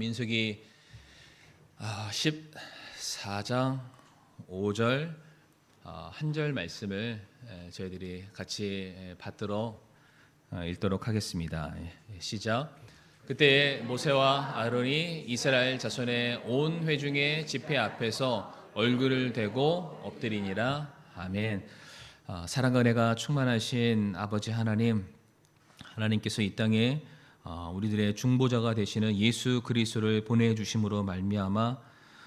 민수기 14장 5절 한 절 말씀을 저희들이 같이 받들어 읽도록 하겠습니다. 시작. 그때 모세와 아론이 이스라엘 자손의 온 회중의 집회 앞에서 얼굴을 대고 엎드리니라. 아멘. 사랑과 은혜가 충만하신 아버지 하나님께서 이 땅에 우리들의 중보자가 되시는 예수 그리스도를 보내주심으로 말미암아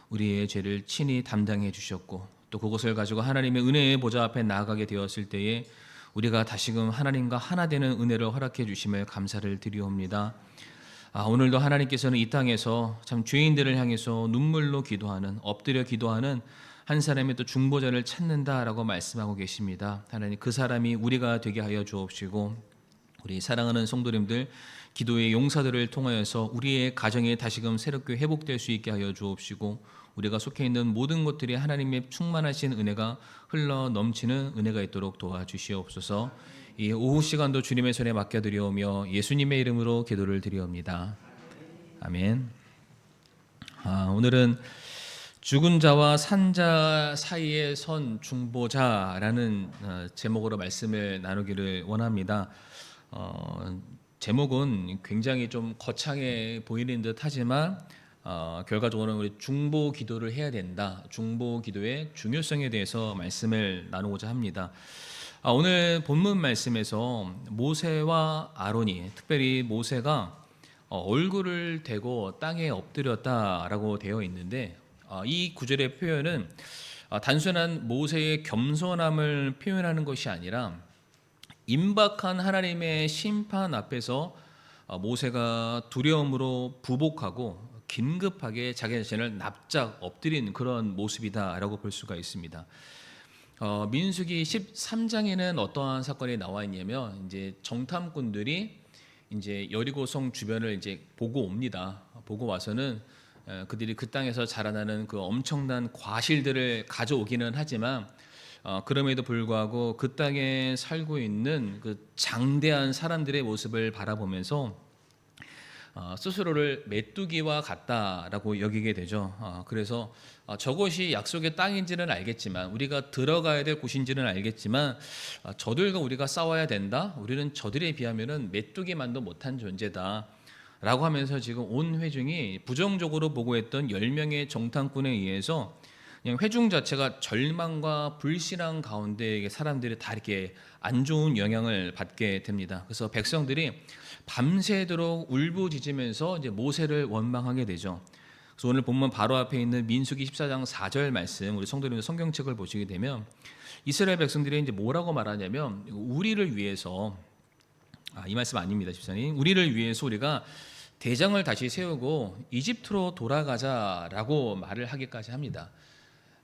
우리의 죄를 친히 담당해 주셨고, 또 그것을 가지고 하나님의 은혜의 보좌 앞에 나아가게 되었을 때에 우리가 다시금 하나님과 하나 되는 은혜를 허락해 주심을 감사를 드리옵니다. 오늘도 하나님께서는 이 땅에서 참 죄인들을 향해서 눈물로 기도하는, 엎드려 기도하는 한 사람의 또 중보자를 찾는다라고 말씀하고 계십니다. 하나님, 그 사람이 우리가 되게 하여 주옵시고, 우리 사랑하는 성도님들 기도의 용사들을 통하여서 우리의 가정이 다시금 새롭게 회복될 수 있게 하여 주옵시고, 우리가 속해 있는 모든 것들이 하나님의 충만하신 은혜가 흘러 넘치는 은혜가 있도록 도와주시옵소서. 이 오후 시간도 주님의 손에 맡겨드리오며 예수님의 이름으로 기도를 드리옵니다. 아멘. 오늘은 죽은 자와 산 자 사이에 선 중보자라는 제목으로 말씀을 나누기를 원합니다. 제목은 굉장히 좀 거창해 보이는 듯 하지만 결과적으로는 우리 중보 기도를 해야 된다, 중보 기도의 중요성에 대해서 말씀을 나누고자 합니다. 오늘 본문 말씀에서 모세와 아론이, 특별히 모세가 얼굴을 대고 땅에 엎드렸다라고 되어 있는데, 이 구절의 표현은 단순한 모세의 겸손함을 표현하는 것이 아니라 임박한 하나님의 심판 앞에서 모세가 두려움으로 부복하고 긴급하게 자기 자신을 납작 엎드린 그런 모습이다라고 볼 수가 있습니다. 민수기 13장에는 어떠한 사건이 나와 있냐면, 이제 정탐꾼들이 이제 여리고성 주변을 이제 보고 옵니다. 보고 와서는 그들이 그 땅에서 자라나는 그 엄청난 과실들을 가져오기는 하지만, 그럼에도 불구하고 그 땅에 살고 있는 그 장대한 사람들의 모습을 바라보면서 스스로를 메뚜기와 같다라고 여기게 되죠. 그래서 저것이 약속의 땅인지는 알겠지만, 우리가 들어가야 될 곳인지는 알겠지만, 저들과 우리가 싸워야 된다, 우리는 저들에 비하면은 메뚜기만도 못한 존재다 라고 하면서 지금 온 회중이 부정적으로 보고했던 10명의 정탐꾼에 의해서 그냥 회중 자체가 절망과 불신앙 가운데 사람들이 다 이렇게 안 좋은 영향을 받게 됩니다. 그래서 백성들이 밤새도록 울부짖으면서 이제 모세를 원망하게 되죠. 그래서 오늘 본문 바로 앞에 있는 민수기 14장 4절 말씀, 우리 성도님들 성경책을 보시게 되면 이스라엘 백성들이 이제 뭐라고 말하냐면, 우리를 위해서, 이 말씀 아닙니다, 집사님. 우리를 위해서 우리가 대장을 다시 세우고 이집트로 돌아가자라고 말을 하기까지 합니다.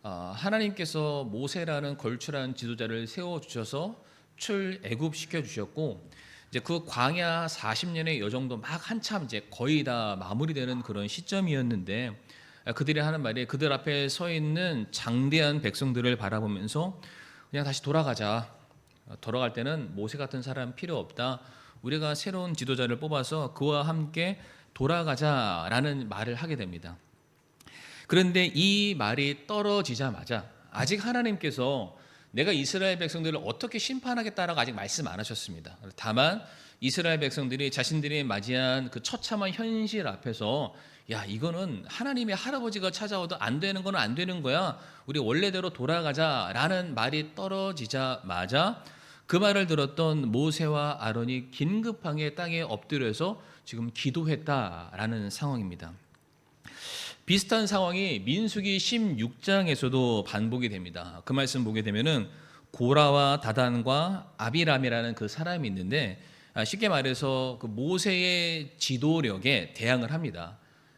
하나님께서 모세라는 걸출한 지도자를 세워주셔서 출애굽시켜 주셨고, 이제 그 광야 40년의 여정도 막 한참 이제 거의 다 마무리되는 그런 시점이었는데, 그들이 하는 말이, 그들 앞에 서 있는 장대한 백성들을 바라보면서 그냥 다시 돌아가자, 돌아갈 때는 모세 같은 사람 필요 없다, 우리가 새로운 지도자를 뽑아서 그와 함께 돌아가자라는 말을 하게 됩니다. 그런데 이 말이 떨어지자마자 아직 하나님께서 내가 이스라엘 백성들을 어떻게 심판하겠다라고 아직 말씀 안 하셨습니다. 다만 이스라엘 백성들이 자신들이 맞이한 그 처참한 현실 앞에서, 야, 이거는 하나님의 할아버지가 찾아와도 안 되는 건 안 되는 거야, 우리 원래대로 돌아가자라는 말이 떨어지자마자 그 말을 들었던 모세와 아론이 긴급하게 땅에 엎드려서 지금 기도했다라는 상황입니다. 비슷한 상황이 민수기 16장에서도 반복이 됩니다. 그 말씀 보게 되면은 고라와 다단과 아비람이라는 그 사람이 있는데, 쉽게 말해서 그 모세의 지도력에 대항을 합니다.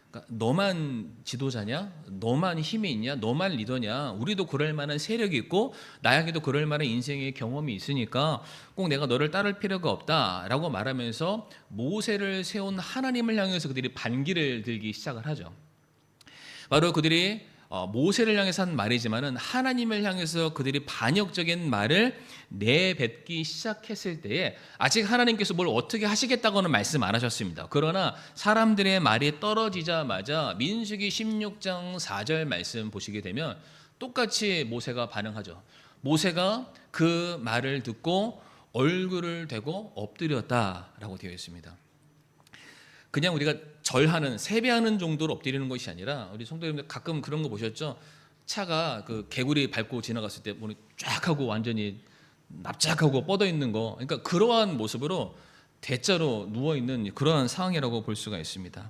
그러니까 너만 지도자냐? 너만 힘이 있냐? 너만 리더냐? 우리도 그럴 만한 세력이 있고 나에게도 그럴 만한 인생의 경험이 있으니까 꼭 내가 너를 따를 필요가 없다라고 말하면서 모세를 세운 하나님을 향해서 그들이 반기를 들기 시작을 하죠. 바로 그들이 모세를 향해서 한 말이지만은 하나님을 향해서 그들이 반역적인 말을 내뱉기 시작했을 때에 아직 하나님께서 뭘 어떻게 하시겠다고는 말씀 안 하셨습니다. 그러나 사람들의 말이 떨어지자마자 민수기 16장 4절 말씀 보시게 되면 똑같이 모세가 반응하죠. 모세가 그 말을 듣고 얼굴을 대고 엎드렸다라고 되어 있습니다. 그냥 우리가 절하는 세배하는 정도로 엎드리는 것이 아니라 우리 성도님들 가끔 그런 거 보셨죠? 차가 그 개구리 밟고 지나갔을 때 몸이 쫙 하고 완전히 납작하고 뻗어 있는 거, 그러니까 그러한 모습으로 대자로 누워 있는 그러한 상황이라고 볼 수가 있습니다.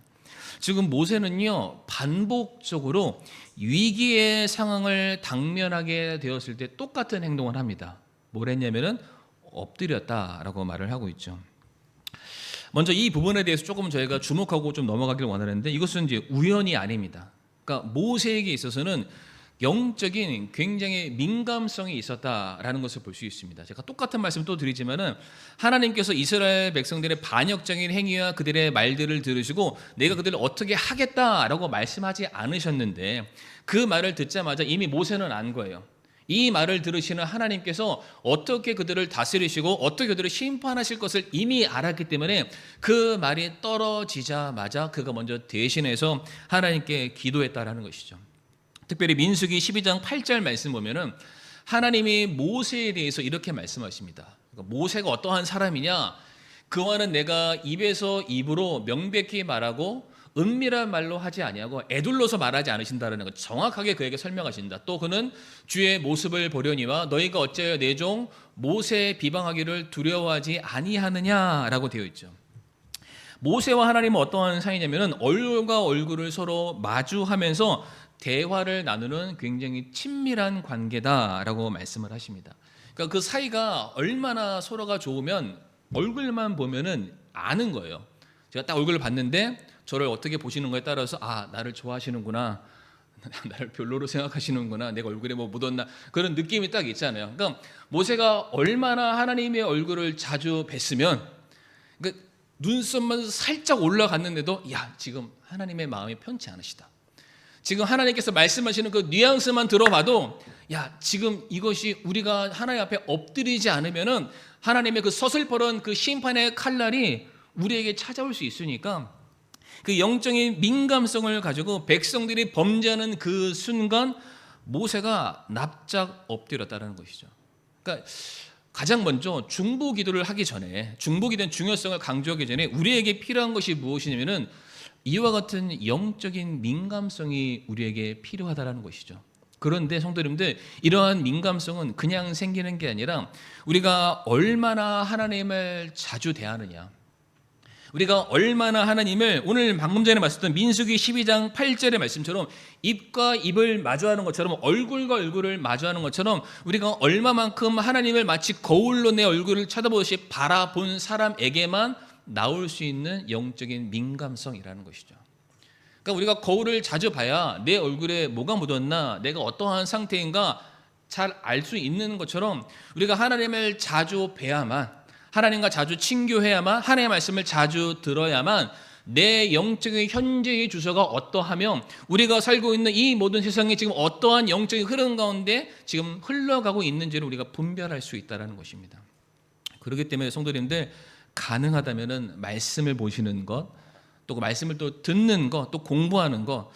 지금 모세는요 반복적으로 위기의 상황을 당면하게 되었을 때 똑같은 행동을 합니다. 뭘 했냐면은 엎드렸다라고 말을 하고 있죠. 먼저 이 부분에 대해서 조금 저희가 주목하고 좀 넘어가길 원하는데 이것은 이제 우연이 아닙니다. 그러니까 모세에게 있어서는 영적인 굉장히 민감성이 있었다라는 것을 볼 수 있습니다. 제가 똑같은 말씀 또 드리지만은 하나님께서 이스라엘 백성들의 반역적인 행위와 그들의 말들을 들으시고 내가 그들을 어떻게 하겠다라고 말씀하지 않으셨는데 그 말을 듣자마자 이미 모세는 안 거예요. 이 말을 들으시는 하나님께서 어떻게 그들을 다스리시고 어떻게 그들을 심판하실 것을 이미 알았기 때문에 그 말이 떨어지자마자 그가 먼저 대신해서 하나님께 기도했다라는 것이죠. 특별히 민수기 12장 8절 말씀 보면은 하나님이 모세에 대해서 이렇게 말씀하십니다. 그러니까 모세가 어떠한 사람이냐? 그와는 내가 입에서 입으로 명백히 말하고 은밀한 말로 하지 아니하고 애둘러서 말하지 않으신다라는 것 정확하게 그에게 설명하신다. 또 그는 주의 모습을 보려니와 너희가 어찌하여 내 종 모세 비방하기를 두려워하지 아니하느냐라고 되어 있죠. 모세와 하나님은 어떠한 사이냐면은 얼굴과 얼굴을 서로 마주하면서 대화를 나누는 굉장히 친밀한 관계다라고 말씀을 하십니다. 그러니까 그 사이가 얼마나 서로가 좋으면 얼굴만 보면은 아는 거예요. 제가 딱 얼굴을 봤는데 저를 어떻게 보시는 거에 따라서 아 나를 좋아하시는구나, 나를 별로로 생각하시는구나, 내가 얼굴에 뭐 묻었나 그런 느낌이 딱 있잖아요. 그러니까 모세가 얼마나 하나님의 얼굴을 자주 뵀으면 그러니까 눈썹만 살짝 올라갔는데도 야 지금 하나님의 마음이 편치 않으시다. 지금 하나님께서 말씀하시는 그 뉘앙스만 들어봐도 야 지금 이것이 우리가 하나님 앞에 엎드리지 않으면은 하나님의 그 서슬퍼런 그 심판의 칼날이 우리에게 찾아올 수 있으니까 그 영적인 민감성을 가지고 백성들이 범죄하는 그 순간 모세가 납작 엎드렸다는 것이죠. 그러니까 가장 먼저 중보 기도를 하기 전에 중보 기도의 중요성을 강조하기 전에 우리에게 필요한 것이 무엇이냐면은 이와 같은 영적인 민감성이 우리에게 필요하다라는 것이죠. 그런데 성도님들 이러한 민감성은 그냥 생기는 게 아니라 우리가 얼마나 하나님을 자주 대하느냐, 우리가 얼마나 하나님을 오늘 방금 전에 말씀드린 민수기 12장 8절의 말씀처럼 입과 입을 마주하는 것처럼 얼굴과 얼굴을 마주하는 것처럼 우리가 얼마만큼 하나님을 마치 거울로 내 얼굴을 쳐다보듯이 바라본 사람에게만 나올 수 있는 영적인 민감성이라는 것이죠. 그러니까 우리가 거울을 자주 봐야 내 얼굴에 뭐가 묻었나, 내가 어떠한 상태인가 잘 알 수 있는 것처럼 우리가 하나님을 자주 뵈야만, 하나님과 자주 친교해야만, 하나님의 말씀을 자주 들어야만 내 영적인 현재의 주소가 어떠하며 우리가 살고 있는 이 모든 세상에 지금 어떠한 영적인 흐름 가운데 지금 흘러가고 있는지를 우리가 분별할 수 있다는 것입니다. 그렇기 때문에 성도님들 가능하다면 말씀을 보시는 것, 또 그 말씀을 또 듣는 것, 또 공부하는 것,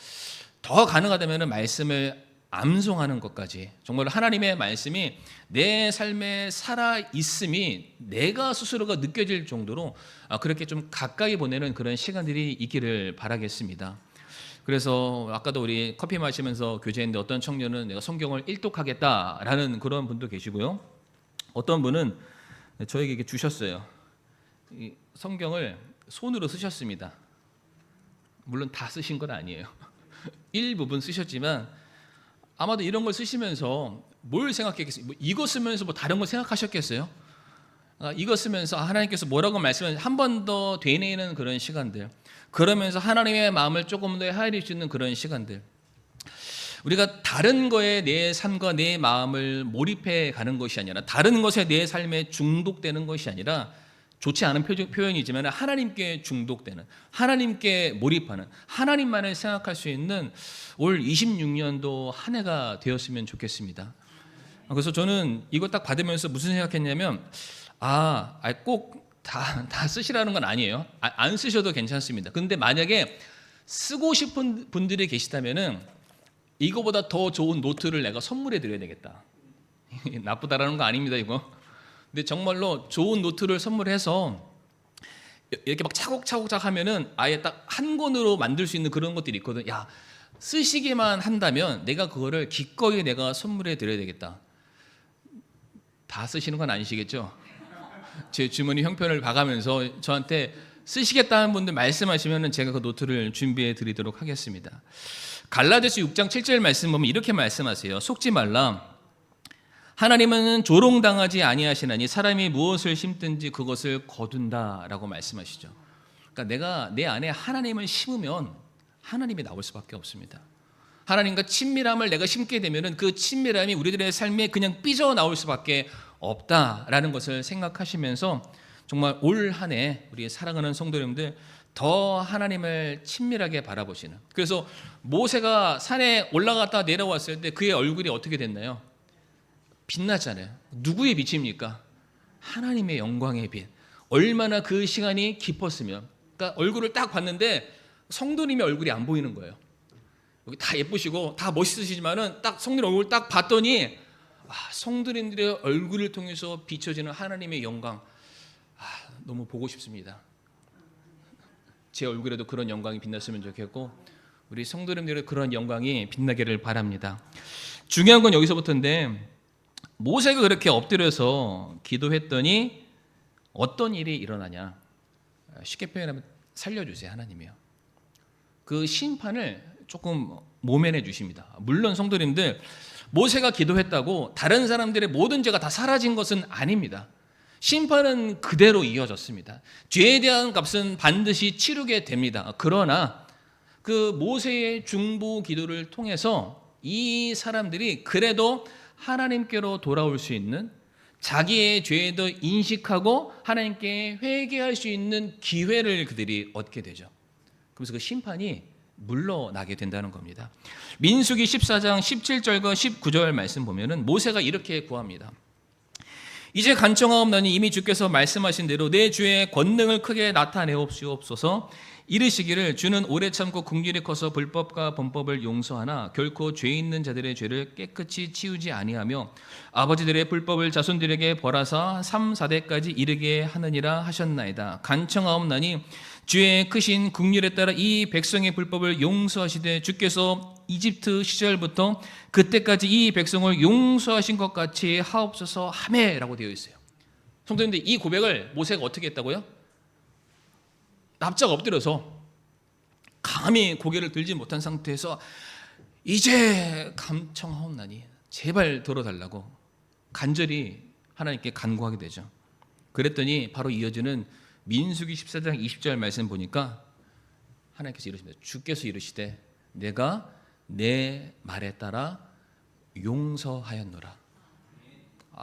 더 가능하다면 말씀을 암송하는 것까지 정말 하나님의 말씀이 내 삶에 살아 있음이 내가 스스로가 느껴질 정도로 그렇게 좀 가까이 보내는 그런 시간들이 있기를 바라겠습니다. 그래서 아까도 우리 커피 마시면서 교제했는데 어떤 청년은 내가 성경을 일독하겠다라는 그런 분도 계시고요. 어떤 분은 저에게 이렇게 주셨어요. 이 성경을 손으로 쓰셨습니다. 물론 다 쓰신 건 아니에요. 일부분 쓰셨지만 아마도 이런 걸 쓰시면서 뭘 생각했겠어요? 이거 쓰면서 뭐 다른 걸 생각하셨겠어요? 이거 쓰면서 하나님께서 뭐라고 말씀하시는지 한 번 더 되뇌이는 그런 시간들, 그러면서 하나님의 마음을 조금 더 헤아릴 수 있는 그런 시간들, 우리가 다른 거에 내 삶과 내 마음을 몰입해 가는 것이 아니라, 다른 것에 내 삶에 중독되는 것이 아니라 좋지 않은 표현이지만 하나님께 중독되는, 하나님께 몰입하는, 하나님만을 생각할 수 있는 올 26년도 한 해가 되었으면 좋겠습니다. 그래서 저는 이거 딱 받으면서 무슨 생각했냐면 꼭 다 쓰시라는 건 아니에요. 안 쓰셔도 괜찮습니다. 근데 만약에 쓰고 싶은 분들이 계시다면은 이거보다 더 좋은 노트를 내가 선물해 드려야 되겠다. 나쁘다라는 거 아닙니다, 이거. 근데 정말로 좋은 노트를 선물해서 이렇게 막 차곡차곡 하면은 아예 딱 한 권으로 만들 수 있는 그런 것들이 있거든. 야, 쓰시기만 한다면 내가 그거를 기꺼이 내가 선물해 드려야 되겠다. 다 쓰시는 건 아니시겠죠? 제 주머니 형편을 봐가면서 저한테 쓰시겠다는 분들 말씀하시면은 제가 그 노트를 준비해 드리도록 하겠습니다. 갈라디아서 6장 7절 말씀 보면 이렇게 말씀하세요. 속지 말라. 하나님은 조롱당하지 아니하시나니 사람이 무엇을 심든지 그것을 거둔다라고 말씀하시죠. 그러니까 내가 내 안에 하나님을 심으면 하나님이 나올 수밖에 없습니다. 하나님과 친밀함을 내가 심게 되면은 그 친밀함이 우리들의 삶에 그냥 삐져 나올 수밖에 없다라는 것을 생각하시면서 정말 올 한 해 우리 사랑하는 성도 여러분들 더 하나님을 친밀하게 바라보시는. 그래서 모세가 산에 올라갔다 내려왔을 때 그의 얼굴이 어떻게 됐나요? 빛나잖아요. 누구의 빛입니까? 하나님의 영광의 빛. 얼마나 그 시간이 깊었으면. 그러니까 얼굴을 딱 봤는데 성도님의 얼굴이 안 보이는 거예요. 여기 다 예쁘시고 다 멋있으시지만은 딱 성도님 얼굴을 딱 봤더니 성도님들의 얼굴을 통해서 비춰지는 하나님의 영광. 너무 보고 싶습니다. 제 얼굴에도 그런 영광이 빛났으면 좋겠고 우리 성도님들의 그런 영광이 빛나기를 바랍니다. 중요한 건 여기서부터인데 모세가 그렇게 엎드려서 기도했더니 어떤 일이 일어나냐. 쉽게 표현하면 살려주세요, 하나님이요. 그 심판을 조금 모면해 주십니다. 물론 성도님들 모세가 기도했다고 다른 사람들의 모든 죄가 다 사라진 것은 아닙니다. 심판은 그대로 이어졌습니다. 죄에 대한 값은 반드시 치르게 됩니다. 그러나 그 모세의 중보 기도를 통해서 이 사람들이 그래도 하나님께로 돌아올 수 있는, 자기의 죄도 인식하고 하나님께 회개할 수 있는 기회를 그들이 얻게 되죠. 그래서 그 심판이 물러나게 된다는 겁니다. 민수기 14장 17절과 19절 말씀 보면은 모세가 이렇게 구합니다. 이제 간청하옵나니 이미 주께서 말씀하신 대로 내 주의 권능을 크게 나타내옵시옵소서. 이르시기를 주는 오래 참고 긍휼이 커서 불법과 범법을 용서하나 결코 죄 있는 자들의 죄를 깨끗이 치우지 아니하며 아버지들의 불법을 자손들에게 벌하사 3, 4대까지 이르게 하느니라 하셨나이다. 간청하옵나니 주의 크신 긍휼에 따라 이 백성의 불법을 용서하시되 주께서 이집트 시절부터 그때까지 이 백성을 용서하신 것 같이 하옵소서 하매라고 되어 있어요. 성도님들, 이 고백을 모세가 어떻게 했다고요? 납작 엎드려서 감히 고개를 들지 못한 상태에서 이제 감청하옵나니 제발 들어달라고 간절히 하나님께 간구하게 되죠. 그랬더니 바로 이어지는 민수기 14장 20절 말씀 보니까 하나님께서 이러십니다. 주께서 이르시되 내가 내 말에 따라 용서하였노라.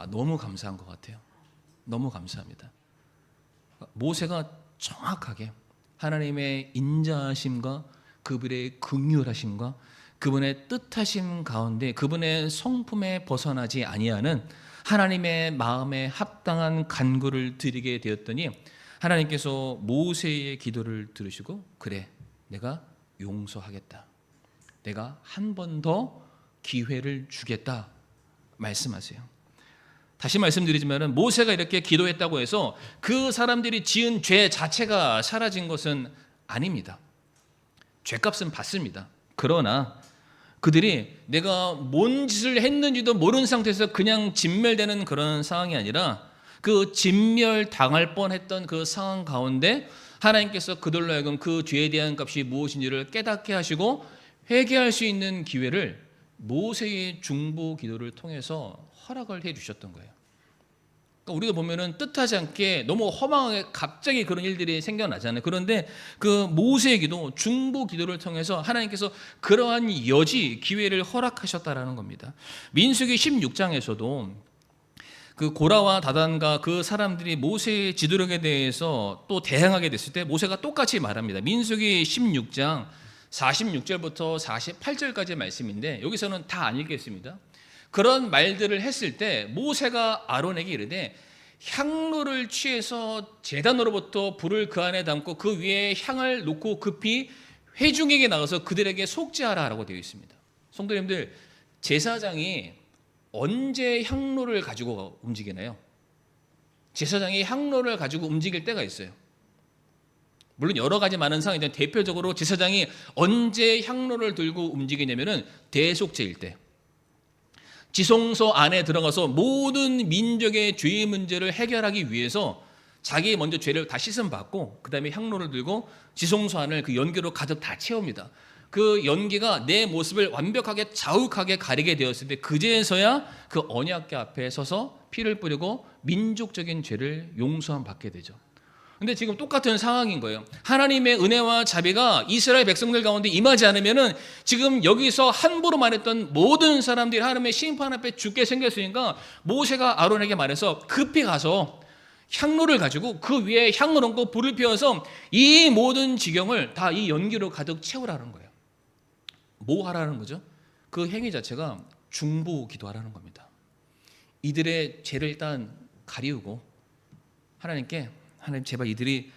너무 감사한 것 같아요. 너무 감사합니다. 모세가 정확하게 하나님의 인자하심과 그분의 긍휼하심과 그분의 뜻하심 가운데 그분의 성품에 벗어나지 아니하는 하나님의 마음에 합당한 간구를 드리게 되었더니 하나님께서 모세의 기도를 들으시고 그래, 내가 용서하겠다. 내가 한 번 더 기회를 주겠다 말씀하세요. 다시 말씀드리지만 모세가 이렇게 기도했다고 해서 그 사람들이 지은 죄 자체가 사라진 것은 아닙니다. 죄값은 받습니다. 그러나 그들이 내가 뭔 짓을 했는지도 모르는 상태에서 그냥 진멸되는 그런 상황이 아니라 그 진멸당할 뻔했던 그 상황 가운데 하나님께서 그들로 하여금 그 죄에 대한 값이 무엇인지를 깨닫게 하시고 회개할 수 있는 기회를 모세의 중보 기도를 통해서 허락을 해 주셨던 거예요. 그러니까 우리가 보면은 뜻하지 않게 너무 허망하게 갑자기 그런 일들이 생겨나잖아요. 그런데 그 모세의 기도, 중보 기도를 통해서 하나님께서 그러한 여지, 기회를 허락하셨다라는 겁니다. 민수기 16장에서도 그 고라와 다단과 그 사람들이 모세의 지도력에 대해서 또 대항하게 됐을 때 모세가 똑같이 말합니다. 민수기 16장 46절부터 48절까지의 말씀인데 여기서는 다 안 읽겠습니다. 그런 말들을 했을 때 모세가 아론에게 이르되 향로를 취해서 제단으로부터 불을 그 안에 담고 그 위에 향을 놓고 급히 회중에게 나가서 그들에게 속죄하라라고 되어 있습니다. 성도님들, 제사장이 언제 향로를 가지고 움직이나요? 제사장이 향로를 가지고 움직일 때가 있어요. 물론 여러 가지 많은 상황인데 대표적으로 제사장이 언제 향로를 들고 움직이냐면은 대속죄일 때, 지성소 안에 들어가서 모든 민족의 죄의 문제를 해결하기 위해서 자기 먼저 죄를 다 씻음 받고 그 다음에 향로를 들고 지성소 안을 그 연기로 가득 다 채웁니다. 그 연기가 내 모습을 완벽하게 자욱하게 가리게 되었을 때 그제서야 그 언약궤 앞에 서서 피를 뿌리고 민족적인 죄를 용서함 받게 되죠. 근데 지금 똑같은 상황인 거예요. 하나님의 은혜와 자비가 이스라엘 백성들 가운데 임하지 않으면은 지금 여기서 함부로 말했던 모든 사람들이 하나님의 심판 앞에 죽게 생겼으니까 모세가 아론에게 말해서 급히 가서 향로를 가지고 그 위에 향을 얹고 불을 피워서 이 모든 지경을 다 이 연기로 가득 채우라는 거예요. 뭐 하라는 거죠? 그 행위 자체가 중보 기도하라는 겁니다. 이들의 죄를 일단 가리우고 하나님께 하나님 제발 이들이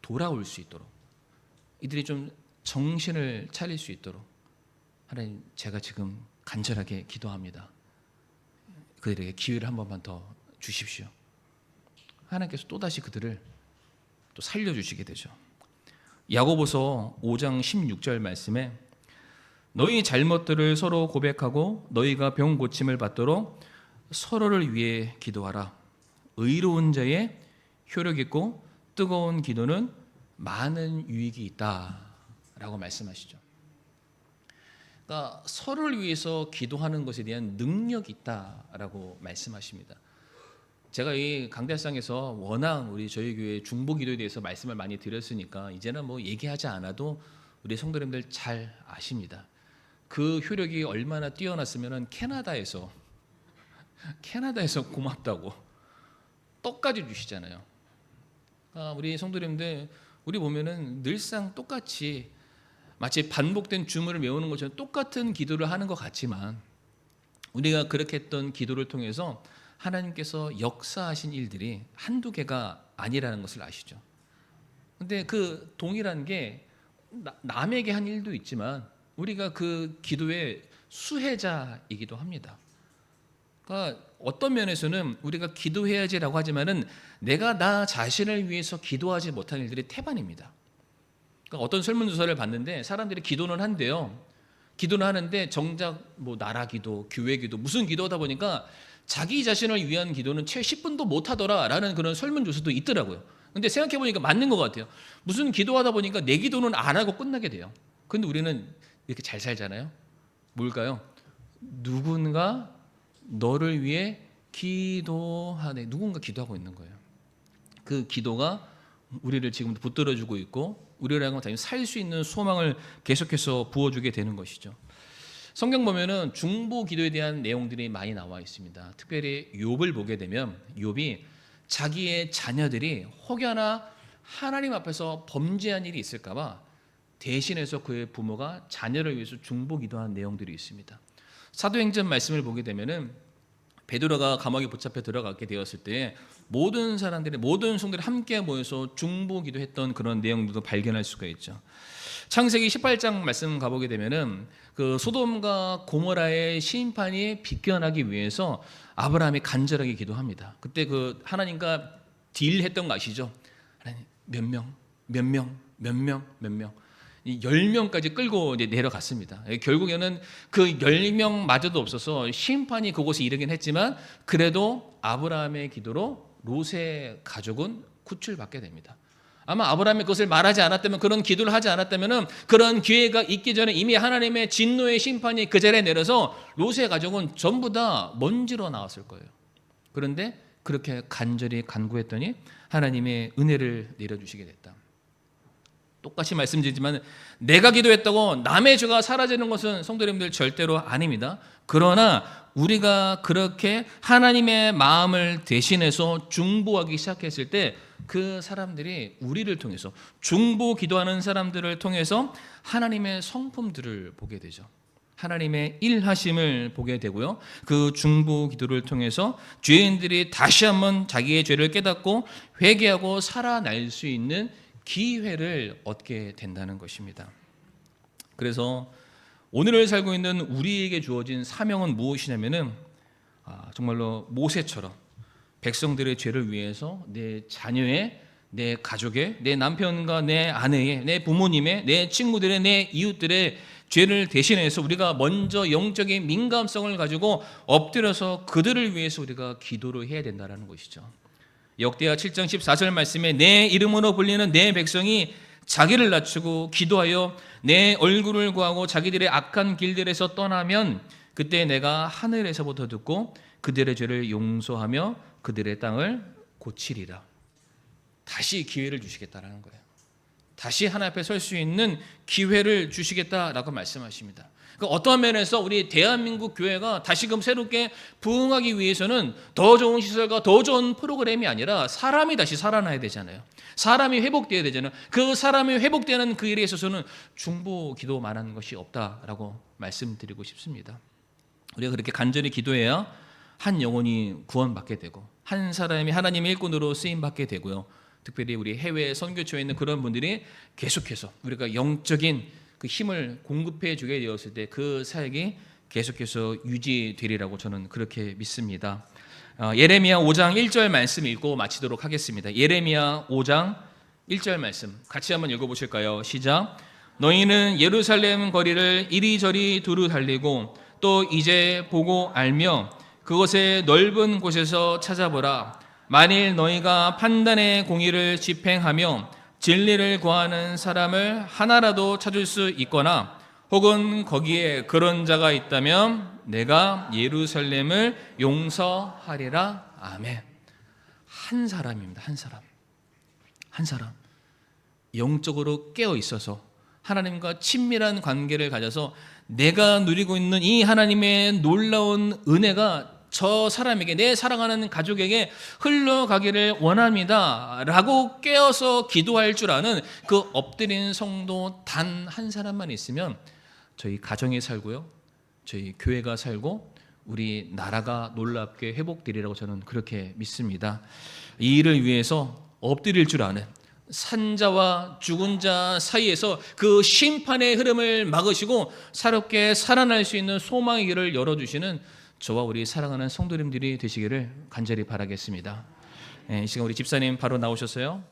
돌아올 수 있도록, 이들이 좀 정신을 차릴 수 있도록 하나님 제가 지금 간절하게 기도합니다. 그들에게 기회를 한 번만 더 주십시오. 하나님께서 또다시 그들을 또 살려주시게 되죠. 야고보서 5장 16절 말씀에 너희 잘못들을 서로 고백하고 너희가 병 고침을 받도록 서로를 위해 기도하라. 의로운 자의 효력 있고 뜨거운 기도는 많은 유익이 있다라고 말씀하시죠. 그러니까 서로를 위해서 기도하는 것에 대한 능력이 있다라고 말씀하십니다. 제가 이 강대상에서 워낙 우리 저희 교회 중보 기도에 대해서 말씀을 많이 드렸으니까 이제는 뭐 얘기하지 않아도 우리 성도님들 잘 아십니다. 그 효력이 얼마나 뛰어났으면 캐나다에서 고맙다고 떡까지 주시잖아요. 우리 성도님들 우리 보면은 늘상 똑같이 마치 반복된 주문을 외우는 것처럼 똑같은 기도를 하는 것 같지만 우리가 그렇게 했던 기도를 통해서 하나님께서 역사하신 일들이 한두 개가 아니라는 것을 아시죠? 근데 그 동일한 게 남에게 한 일도 있지만 우리가 그 기도의 수혜자이기도 합니다. 그러니까 어떤 면에서는 우리가 기도해야지라고 하지만은 내가 나 자신을 위해서 기도하지 못한 일들이 태반입니다. 그러니까 어떤 설문조사를 봤는데 사람들이 기도는 한대요. 기도는 하는데 정작 뭐 나라 기도, 교회 기도, 무슨 기도하다 보니까 자기 자신을 위한 기도는 채 10분도 못 하더라라는 그런 설문조사도 있더라고요. 근데 생각해 보니까 맞는 것 같아요. 무슨 기도하다 보니까 내 기도는 안 하고 끝나게 돼요. 근데 우리는 이렇게 잘 살잖아요. 뭘까요? 누군가 너를 위해 기도하네. 누군가 기도하고 있는 거예요. 그 기도가 우리를 지금도 붙들어주고 있고 우리를 살 수 있는 소망을 계속해서 부어주게 되는 것이죠. 성경 보면은 중보 기도에 대한 내용들이 많이 나와 있습니다. 특별히 욥을 보게 되면 욥이 자기의 자녀들이 혹여나 하나님 앞에서 범죄한 일이 있을까봐 대신해서 그의 부모가 자녀를 위해서 중보 기도한 내용들이 있습니다. 사도행전 말씀을 보게 되면은 베드로가 감옥에 붙잡혀 들어가게 되었을 때 모든 사람들이 모든 성들이 함께 모여서 중보 기도했던 그런 내용들도 발견할 수가 있죠. 창세기 18장 말씀 가보게 되면은 그 소돔과 고모라의 심판이 비껴나기 위해서 아브라함이 간절하게 기도합니다. 그때 그 하나님과 딜했던 거 아시죠? 하나님 몇 명 10명까지 끌고 이제 내려갔습니다. 결국에는 그 10명마저도 없어서 심판이 그곳에 이르긴 했지만 그래도 아브라함의 기도로 롯의 가족은 구출받게 됩니다. 아마 아브라함이 그것을 말하지 않았다면, 그런 기도를 하지 않았다면 그런 기회가 있기 전에 이미 하나님의 진노의 심판이 그 자리에 내려서 롯의 가족은 전부 다 먼지로 나왔을 거예요. 그런데 그렇게 간절히 간구했더니 하나님의 은혜를 내려주시게 됐다. 똑같이 말씀드리지만 내가 기도했다고 남의 죄가 사라지는 것은 성도님들 절대로 아닙니다. 그러나 우리가 그렇게 하나님의 마음을 대신해서 중보하기 시작했을 때 그 사람들이 우리를 통해서 중보 기도하는 사람들을 통해서 하나님의 성품들을 보게 되죠. 하나님의 일하심을 보게 되고요. 그 중보 기도를 통해서 죄인들이 다시 한번 자기의 죄를 깨닫고 회개하고 살아날 수 있는 기회를 얻게 된다는 것입니다. 그래서 오늘을 살고 있는 우리에게 주어진 사명은 무엇이냐면은 정말로 모세처럼 백성들의 죄를 위해서 내 자녀의, 내 가족의, 내 남편과 내 아내의, 내 부모님의, 내 친구들의, 내 이웃들의 죄를 대신해서 우리가 먼저 영적인 민감성을 가지고 엎드려서 그들을 위해서 우리가 기도를 해야 된다는 것이죠. 역대하 7장 14절 말씀에 내 이름으로 불리는 내 백성이 자기를 낮추고 기도하여 내 얼굴을 구하고 자기들의 악한 길들에서 떠나면 그때 내가 하늘에서부터 듣고 그들의 죄를 용서하며 그들의 땅을 고치리라. 다시 기회를 주시겠다라는 거예요. 다시 하나님 앞에 설 수 있는 기회를 주시겠다라고 말씀하십니다. 그러니까 어떠한 면에서 우리 대한민국 교회가 다시금 새롭게 부흥하기 위해서는 더 좋은 시설과 더 좋은 프로그램이 아니라 사람이 다시 살아나야 되잖아요. 사람이 회복되어야 되잖아요. 그 사람이 회복되는 그 일에 있어서는 중보 기도만한 것이 없다라고 말씀드리고 싶습니다. 우리가 그렇게 간절히 기도해야 한 영혼이 구원받게 되고 한 사람이 하나님의 일꾼으로 쓰임받게 되고요. 특별히 우리 해외 선교처에 있는 그런 분들이 계속해서 우리가 영적인 그 힘을 공급해 주게 되었을 때 그 사역이 계속해서 유지되리라고 저는 그렇게 믿습니다. 예레미야 5장 1절 말씀 읽고 마치도록 하겠습니다. 예레미야 5장 1절 말씀 같이 한번 읽어보실까요? 시작. 너희는 예루살렘 거리를 이리저리 두루 달리고 또 이제 보고 알며 그곳의 넓은 곳에서 찾아보라. 만일 너희가 판단의 공의를 집행하며 진리를 구하는 사람을 하나라도 찾을 수 있거나 혹은 거기에 그런 자가 있다면 내가 예루살렘을 용서하리라. 아멘. 한 사람입니다. 한 사람. 한 사람. 영적으로 깨어 있어서 하나님과 친밀한 관계를 가져서 내가 누리고 있는 이 하나님의 놀라운 은혜가 저 사람에게, 내 사랑하는 가족에게 흘러가기를 원합니다 라고 깨어서 기도할 줄 아는 그 엎드린 성도 단 한 사람만 있으면 저희 가정이 살고요, 저희 교회가 살고 우리 나라가 놀랍게 회복되리라고 저는 그렇게 믿습니다. 이 일을 위해서 엎드릴 줄 아는, 산자와 죽은 자 사이에서 그 심판의 흐름을 막으시고 새롭게 살아날 수 있는 소망의 길을 열어주시는 저와 우리 사랑하는 성도님들이 되시기를 간절히 바라겠습니다. 이 시간 우리 집사님 바로 나오셨어요.